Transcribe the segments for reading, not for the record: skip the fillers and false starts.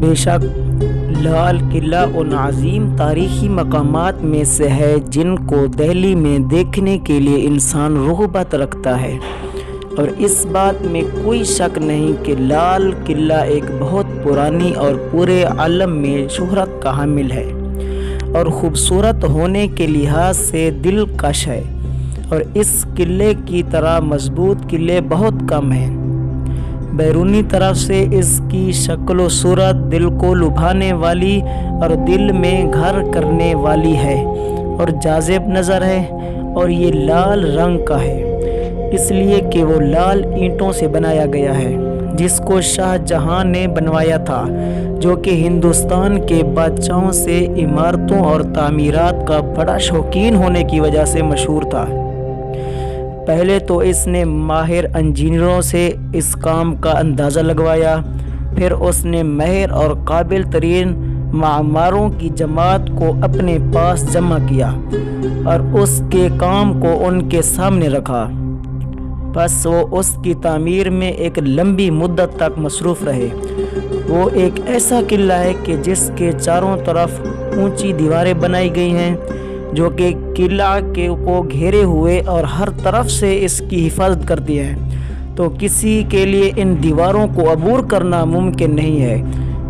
بے شک لال قلعہ ان عظیم تاریخی مقامات میں سے ہے جن کو دہلی میں دیکھنے کے لیے انسان رغبت رکھتا ہے، اور اس بات میں کوئی شک نہیں کہ لال قلعہ ایک بہت پرانی اور پورے عالم میں شہرت کا حامل ہے اور خوبصورت ہونے کے لحاظ سے دلکش ہے، اور اس قلعے کی طرح مضبوط قلعے بہت کم ہیں۔ بیرونی طرف سے اس کی شکل و صورت دل کو لبھانے والی اور دل میں گھر کرنے والی ہے اور جاذب نظر ہے، اور یہ لال رنگ کا ہے اس لیے کہ وہ لال اینٹوں سے بنایا گیا ہے جس کو شاہ جہاں نے بنوایا تھا، جو کہ ہندوستان کے بادشاہوں سے عمارتوں اور تعمیرات کا بڑا شوقین ہونے کی وجہ سے مشہور تھا۔ پہلے تو اس نے ماہر انجینئروں سے اس کام کا اندازہ لگوایا، پھر اس نے ماہر اور قابل ترین معماروں کی جماعت کو اپنے پاس جمع کیا اور اس کے کام کو ان کے سامنے رکھا۔ بس وہ اس کی تعمیر میں ایک لمبی مدت تک مصروف رہے۔ وہ ایک ایسا قلعہ ہے کہ جس کے چاروں طرف اونچی دیواریں بنائی گئی ہیں جو کہ قلعہ کو گھیرے ہوئے اور ہر طرف سے اس کی حفاظت کرتی ہیں، تو کسی کے لیے ان دیواروں کو عبور کرنا ممکن نہیں ہے۔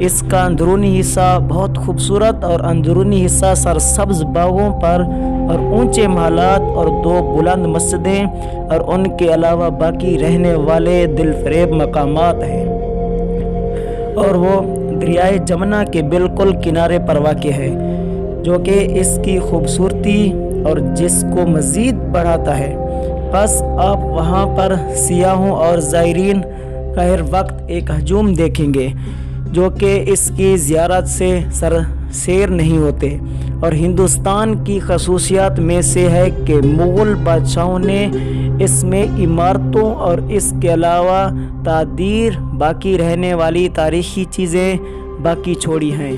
اس کا اندرونی حصہ بہت خوبصورت اور اندرونی حصہ سرسبز باغوں پر اور اونچے محلات اور 2 بلند مسجدیں اور ان کے علاوہ باقی رہنے والے دل فریب مقامات ہیں، اور وہ دریائے جمنا کے بالکل کنارے پر واقع ہے، جو کہ اس کی خوبصورتی اور جس کو مزید بڑھاتا ہے۔ بس آپ وہاں پر سیاحوں اور زائرین کا ہر وقت ایک ہجوم دیکھیں گے جو کہ اس کی زیارت سے سیر نہیں ہوتے، اور ہندوستان کی خصوصیات میں سے ہے کہ مغل بادشاہوں نے اس میں عمارتوں اور اس کے علاوہ تعدیر باقی رہنے والی تاریخی چیزیں باقی چھوڑی ہیں۔